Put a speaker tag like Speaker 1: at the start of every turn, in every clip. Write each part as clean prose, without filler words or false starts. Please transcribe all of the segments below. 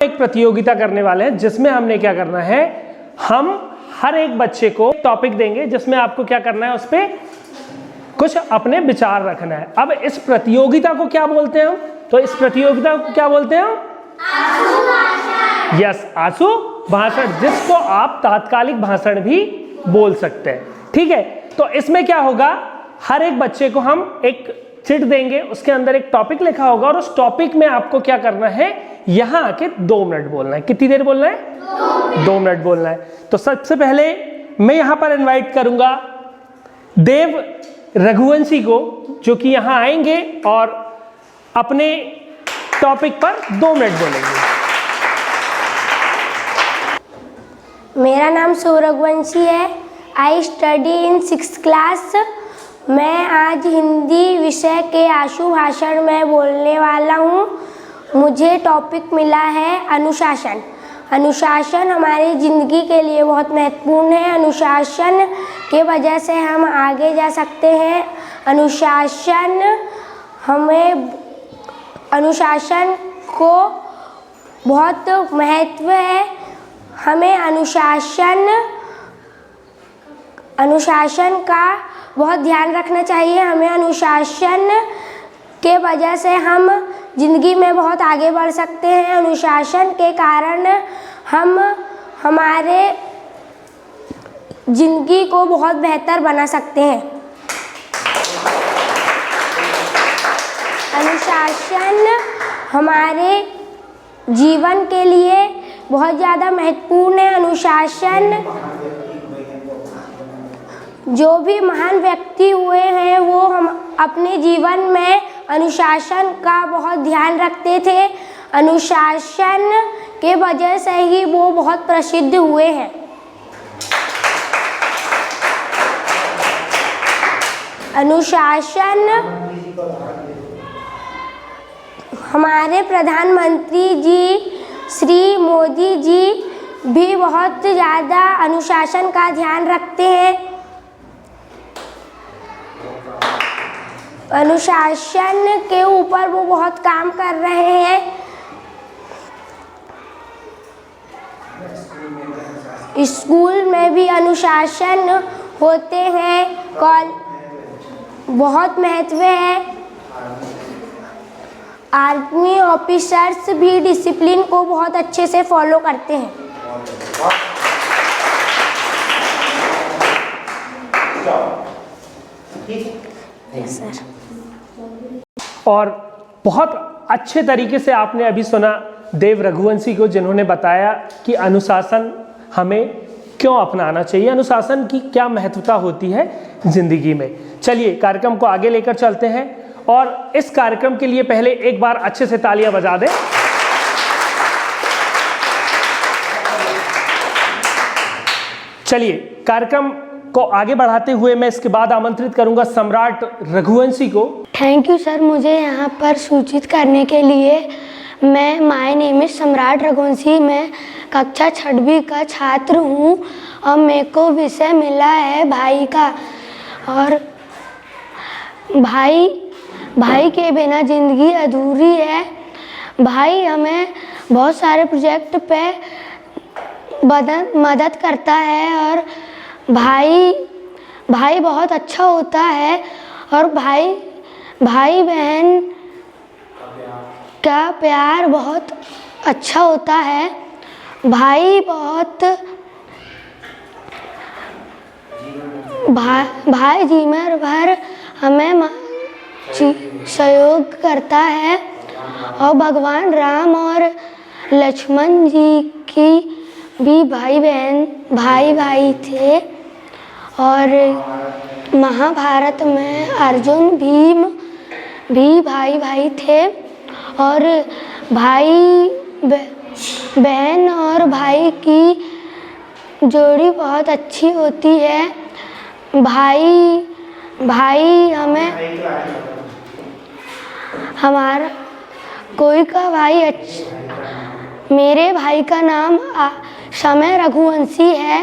Speaker 1: एक प्रतियोगिता करने वाले हैं जिसमें हमने क्या करना है, हम हर एक बच्चे को टॉपिक देंगे जिसमें आपको क्या करना है, उस पर कुछ अपने विचार रखना है। अब इस प्रतियोगिता को क्या बोलते हैं हम, तो इस प्रतियोगिता को क्या बोलते हैं हम, आशु भाषण। यस, आशु भाषण, जिसको आप तात्कालिक भाषण भी बोल सकते हैं। ठीक है, तो इसमें क्या होगा, हर एक बच्चे को हम एक चिट देंगे, उसके अंदर एक टॉपिक लिखा होगा और उस टॉपिक में आपको क्या करना है, यहां आके 2 मिनट बोलना है। कितनी देर बोलना है, 2 मिनट बोलना है। तो सबसे पहले मैं यहां पर इनवाइट करूंगा देव रघुवंशी को, जो कि यहां आएंगे और अपने टॉपिक पर 2 मिनट बोलेंगे।
Speaker 2: मेरा नाम शिव रघुवंशी है। आई स्टडी इन 6th क्लास। मैं आज हिंदी विषय के आशु भाषण में बोलने वाला हूँ। मुझे टॉपिक मिला है अनुशासन। अनुशासन हमारी ज़िंदगी के लिए बहुत महत्वपूर्ण है। अनुशासन के वजह से हम आगे जा सकते हैं। अनुशासन को बहुत महत्व है। हमें अनुशासन का बहुत ध्यान रखना चाहिए। हमें अनुशासन के वजह से हम ज़िंदगी में बहुत आगे बढ़ सकते हैं। अनुशासन के कारण हम हमारे ज़िंदगी को बहुत बेहतर बना सकते हैं। अनुशासन हमारे जीवन के लिए बहुत ज़्यादा महत्वपूर्ण है। अनुशासन, जो भी महान व्यक्ति हुए हैं वो हम अपने जीवन में अनुशासन का बहुत ध्यान रखते थे। अनुशासन के वजह से ही वो बहुत प्रसिद्ध हुए हैं। अनुशासन हमारे प्रधानमंत्री जी श्री मोदी जी भी बहुत ज़्यादा अनुशासन का ध्यान रखते हैं। अनुशासन के ऊपर वो बहुत काम कर रहे हैं। स्कूल में भी अनुशासन होते हैं। बहुत महत्व है। आर्मी ऑफिसर्स भी डिसिप्लिन को बहुत अच्छे से फॉलो करते हैं। सर,
Speaker 1: और बहुत अच्छे तरीके से आपने अभी सुना देव रघुवंशी को, जिन्होंने बताया कि अनुशासन हमें क्यों अपनाना चाहिए, अनुशासन की क्या महत्वता होती है जिंदगी में। चलिए कार्यक्रम को आगे लेकर चलते हैं और इस कार्यक्रम के लिए पहले एक बार अच्छे से तालियां बजा दें। चलिए कार्यक्रम को आगे बढ़ाते हुए मैं इसके बाद आमंत्रित करूंगा सम्राट रघुवंशी को।
Speaker 2: थैंक यू सर, मुझे यहाँ पर सूचित करने के लिए। माय नेम इज सम्राट रघुवंशी। मैं कक्षा 6वीं का छात्र हूँ और मेरे को विषय मिला है भाई का। और भाई के बिना ज़िंदगी अधूरी है। भाई हमें बहुत सारे प्रोजेक्ट पे मदद करता है और भाई बहुत अच्छा होता है। और भाई बहन का प्यार बहुत अच्छा होता है। भाई जीवन भर हमें सहयोग करता है। और भगवान राम और लक्ष्मण जी की भी भाई थे। और महाभारत में अर्जुन भीम भी भाई थे। और बहन और भाई की जोड़ी बहुत अच्छी होती है। भाई हमारा कोई का भाई मेरे भाई का नाम समय रघुवंशी है।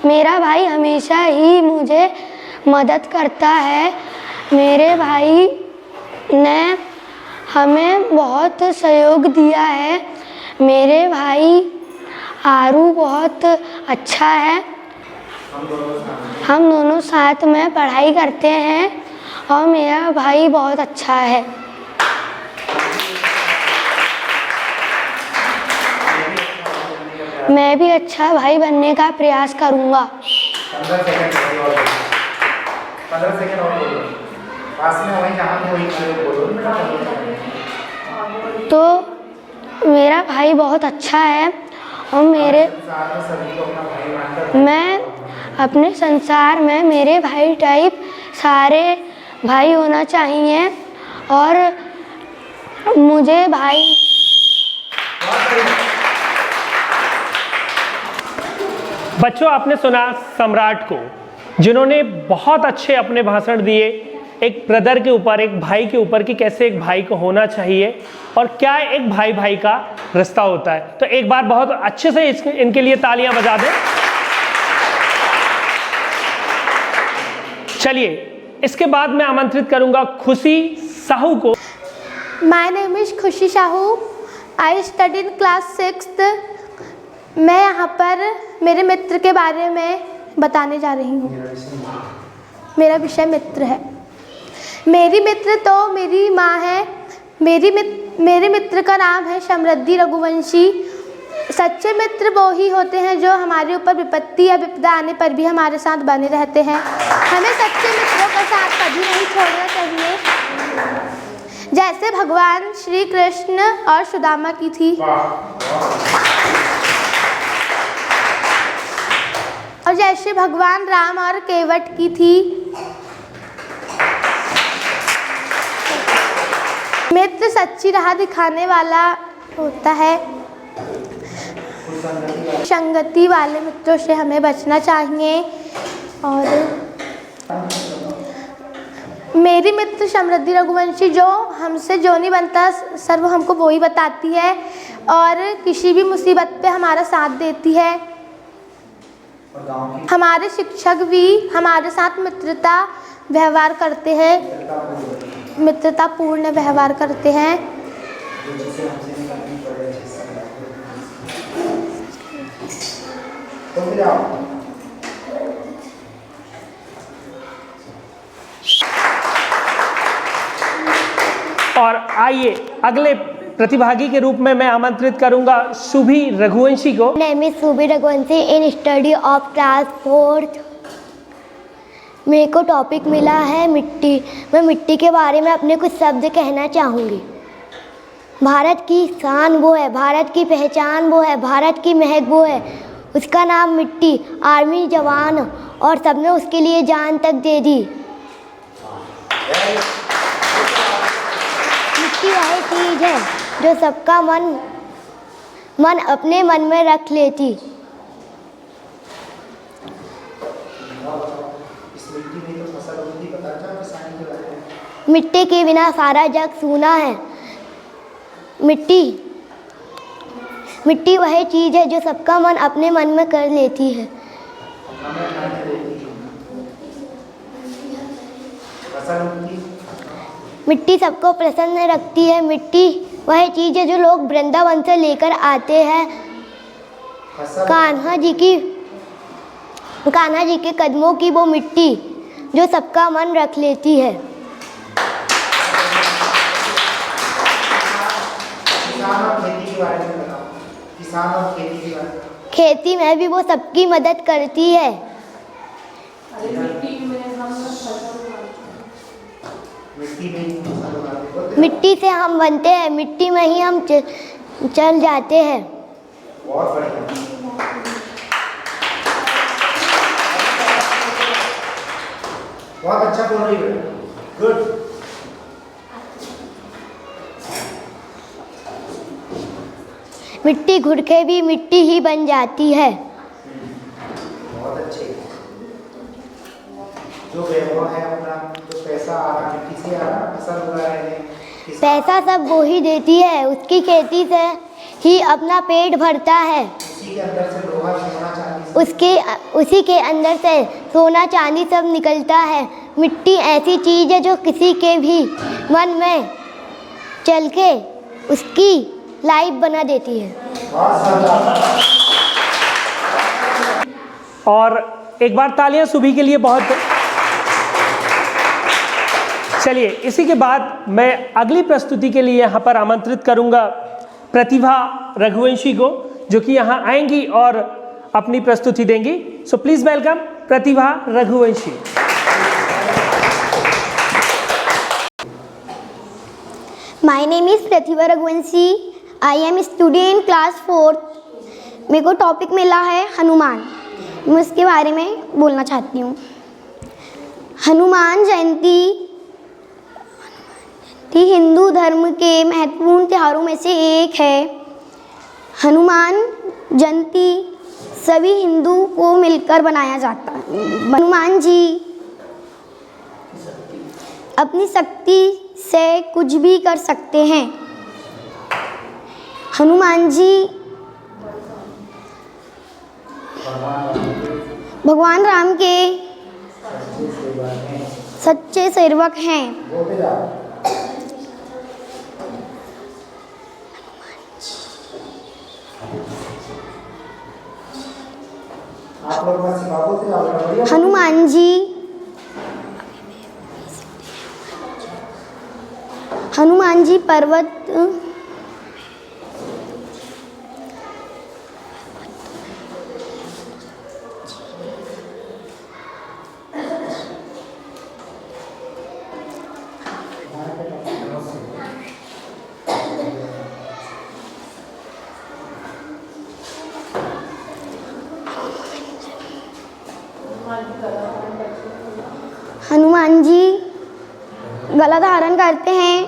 Speaker 2: मेरा भाई हमेशा ही मुझे मदद करता है। मेरे भाई ने हमें बहुत सहयोग दिया है। मेरे भाई आरू बहुत अच्छा है। हम दोनों साथ में पढ़ाई करते हैं और मेरा भाई बहुत अच्छा है। मैं भी अच्छा भाई बनने का प्रयास करूँगा।
Speaker 3: 15 सेकंड और बोलो। पास में वहीं जहाँ पे वहीं बोलो।
Speaker 2: तो मेरा भाई बहुत अच्छा है और मैं अपने संसार में मेरे भाई टाइप सारे भाई होना चाहिए और मुझे भाई
Speaker 1: बच्चों, आपने सुना सम्राट को, जिन्होंने बहुत अच्छे अपने भाषण दिए एक ब्रदर के ऊपर, एक भाई के ऊपर कि कैसे एक भाई को होना चाहिए और क्या एक भाई भाई का रिश्ता होता है। तो एक बार बहुत अच्छे से इनके लिए तालियां बजा दें। चलिए, इसके बाद मैं आमंत्रित करूंगा खुशी साहू को।
Speaker 4: माय नेम इज खुशी साहू। आई स्टडी इन क्लास 6th। मैं यहाँ पर मेरे मित्र के बारे में बताने जा रही हूँ। मेरा विषय मित्र है। मेरी मित्र तो मेरी माँ है। मेरे मित्र का नाम है समृद्धि रघुवंशी। सच्चे मित्र वो ही होते हैं जो हमारे ऊपर विपत्ति या विपदा आने पर भी हमारे साथ बने रहते हैं। हमें सच्चे मित्रों का साथ कभी नहीं छोड़ना चाहिए। जैसे भगवान श्री कृष्ण और सुदामा की थी, और जैसे भगवान राम और केवट की थी। मित्र सच्ची राह दिखाने वाला होता है। संगति वाले मित्रों से हमें बचना चाहिए। और मेरी मित्र समृद्धि रघुवंशी जो हमसे जो नहीं बनता सर वो हमको वो ही बताती है और किसी भी मुसीबत पे हमारा साथ देती है। हमारे शिक्षक भी हमारे साथ व्यवहार करते हैं, मित्रतापूर्ण व्यवहार करते हैं।
Speaker 1: और आइए अगले प्रतिभागी के रूप में मैं आमंत्रित करूंगा सुभी रघुवंशी को।
Speaker 5: Name is सुभी Raghuvanshi in study of class 4th। मेरे को टॉपिक मिला है मिट्टी। मैं मिट्टी के बारे में अपने कुछ शब्द कहना चाहूँगी। भारत की शान वो है, भारत की पहचान वो है, भारत की महक वो है। उसका नाम मिट्टी। आर्मी जवान और सबने उसके लिए जान तक दे दी। मिट्टी वही चीज़ है जो सबका मन अपने मन में रख लेती। मिट्टी के बिना सारा जग सूना है। मिट्टी वही चीज़ है जो सबका मन अपने मन में कर लेती है। मिट्टी सबको प्रसन्न रखती है। मिट्टी वह चीज़ है जो लोग वृंदावन से लेकर आते हैं। कान्हा जी के कदमों की वो मिट्टी जो सबका मन रख लेती है। खेती में भी वो सबकी मदद करती है। मिट्टी से हम बनते हैं, मिट्टी में ही हम चल जाते हैं।
Speaker 3: बहुत बढ़िया। बहुत अच्छा बोल रही है। गुड।
Speaker 5: मिट्टी घुट के भी मिट्टी ही बन जाती है।
Speaker 3: बहुत अच्छे। जो वैभव है अपना, जो पैसा आ रहा मिट्टी से आ रहा, फसल उगा रहे हैं,
Speaker 5: पैसा सब वो ही देती है। उसकी खेती से ही अपना पेट भरता है।
Speaker 3: उसी के अंदर से लोहा सोना चांदी
Speaker 5: उसी के अंदर से सोना चांदी सब निकलता है। मिट्टी ऐसी चीज़ है जो किसी के भी मन में चल के उसकी लाइफ बना देती है।
Speaker 1: और एक बार तालियां सुभी के लिए बहुत। चलिए, इसी के बाद मैं अगली प्रस्तुति के लिए यहाँ पर आमंत्रित करूँगा प्रतिभा रघुवंशी को, जो कि यहाँ आएंगी और अपनी प्रस्तुति देंगी। So please welcome Pratibha Raghuvanshi.
Speaker 5: My name is Pratibha Raghuvanshi. I am student in class 4। मेरे को टॉपिक मिला है हनुमान। मैं उसके बारे में बोलना चाहती हूँ। हनुमान जयंती हिंदू धर्म के महत्वपूर्ण त्योहारों में से एक है। हनुमान जयंती सभी हिंदू को मिलकर बनाया जाता है। हनुमान जी अपनी शक्ति से कुछ भी कर सकते हैं। हनुमान जी भगवान राम के सच्चे सेवक हैं।
Speaker 3: आप लोग बस बाबू थे, आप लोग बढ़िया।
Speaker 5: हनुमान जी पर्वत हनुमान जी गला धारण करते हैं।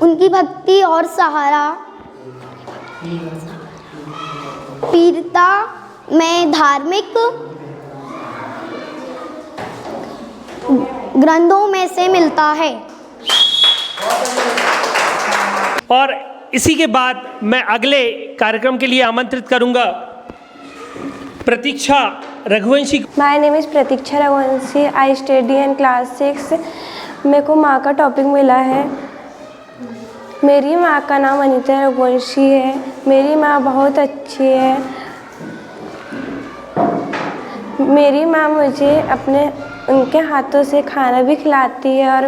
Speaker 5: उनकी भक्ति और सहारा वीरता में धार्मिक ग्रंथों में से मिलता है।
Speaker 1: और इसी के बाद मैं अगले कार्यक्रम के लिए आमंत्रित करूंगा Pratiksha Raghuvanshi.
Speaker 2: My name is Pratiksha Raghuvanshi. I study in class 6। मेरे को माँ का टॉपिक मिला है। मेरी माँ का नाम अनीता रघुवंशी है। मेरी माँ बहुत अच्छी है। मेरी माँ मुझे उनके हाथों से खाना भी खिलाती है और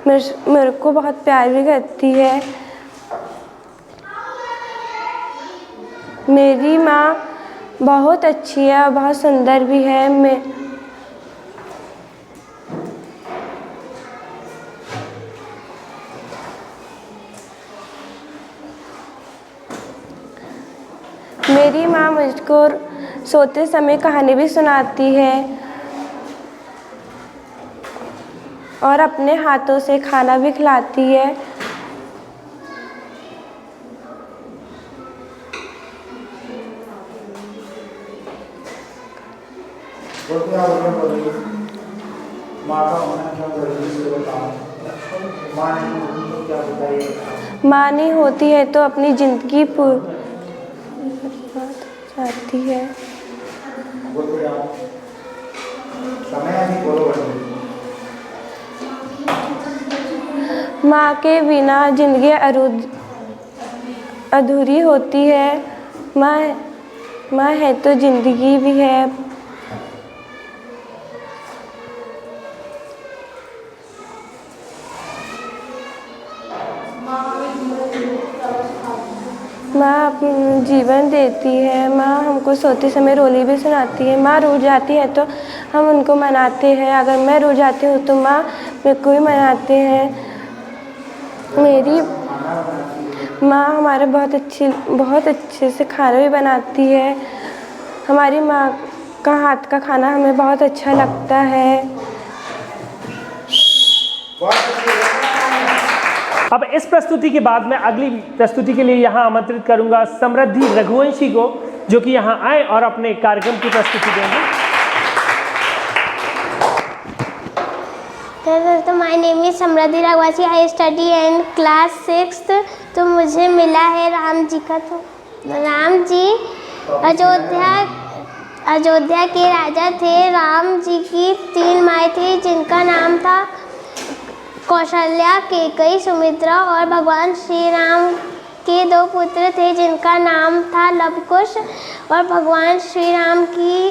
Speaker 2: मेरे को बहुत प्यार भी करती है। मेरी माँ बहुत अच्छी है और बहुत सुंदर भी है। मेरी माँ मुझको सोते समय कहानी भी सुनाती है और अपने हाथों से खाना भी खिलाती है।
Speaker 3: माँ का होना क्यों जरूरी है बताओ। माँ नहीं होती तो क्या बताइए।
Speaker 2: माँ नहीं होती है तो अपनी ज़िंदगी जाती है।
Speaker 3: बोलते जाओ। समय अभी बोलो बड़ी।
Speaker 2: माँ के बिना ज़िंदगी अधूरी होती है। माँ है तो ज़िंदगी भी है। माँ अपना जीवन देती है। माँ हमको सोते समय रोली भी सुनाती है। माँ रो जाती है तो हम उनको मनाते हैं। अगर मैं रो जाती हूँ तो माँ मेरे को भी मनाते हैं। मेरी माँ हमारे बहुत अच्छे से खाना भी बनाती है। हमारी माँ का हाथ का खाना हमें बहुत अच्छा लगता है।
Speaker 1: अब इस प्रस्तुति के बाद मैं अगली प्रस्तुति के लिए यहाँ आमंत्रित करूंगा समृद्धि रघुवंशी को, जो कि यहाँ आए और अपने कार्यक्रम की प्रस्तुति देंगे।
Speaker 2: तो my name is Samriddhi Raghuvanshi, I study in class 6। तो मुझे मिला है राम जी का। तो राम जी अयोध्या के राजा थे। राम जी की 3 माएँ थी जिनका नाम था कौशल्या, केकई, सुमित्रा, और भगवान श्री राम के 2 पुत्र थे जिनका नाम था लवकुश, और भगवान श्री राम की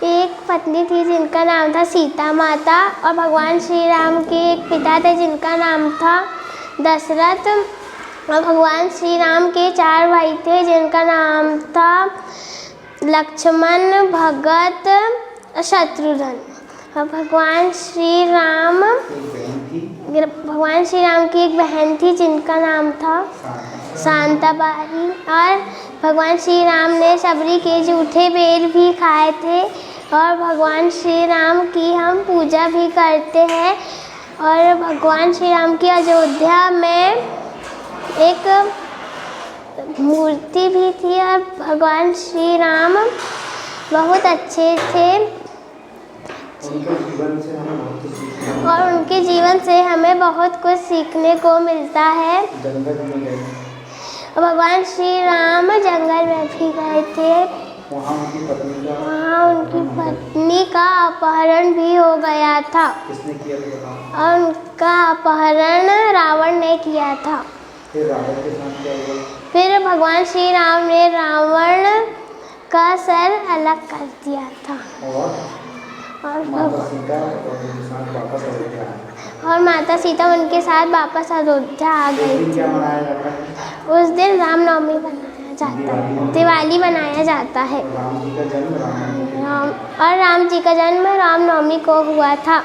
Speaker 2: एक पत्नी थी जिनका नाम था सीता माता, और भगवान श्री राम के एक पिता थे जिनका नाम था दशरथ, और भगवान श्री राम के 4 भाई थे जिनका नाम था लक्ष्मण, भरत, शत्रुघ्न। और भगवान श्री राम की एक बहन थी जिनका नाम था शांताबाई, और भगवान श्री राम ने शबरी के झूठे बेर भी खाए थे, और भगवान श्री राम की हम पूजा भी करते हैं। और भगवान श्री राम की अयोध्या में एक मूर्ति भी थी, और भगवान श्री राम बहुत अच्छे थे, और उनके जीवन से हमें बहुत कुछ सीखने को मिलता है। भगवान श्री राम जंगल में भी गए थे, वहाँ उनकी पत्नी का अपहरण भी हो गया था, और उनका अपहरण रावण ने किया था। फिर भगवान श्री राम ने रावण का सर अलग कर दिया था, और माता सीता उनके साथ वापस अयोध्या आ गई थी। उस दिन रामनवमी मनाया जाता है, दिवाली मनाया जाता है, और राम जी का जन्म रामनवमी को हुआ था।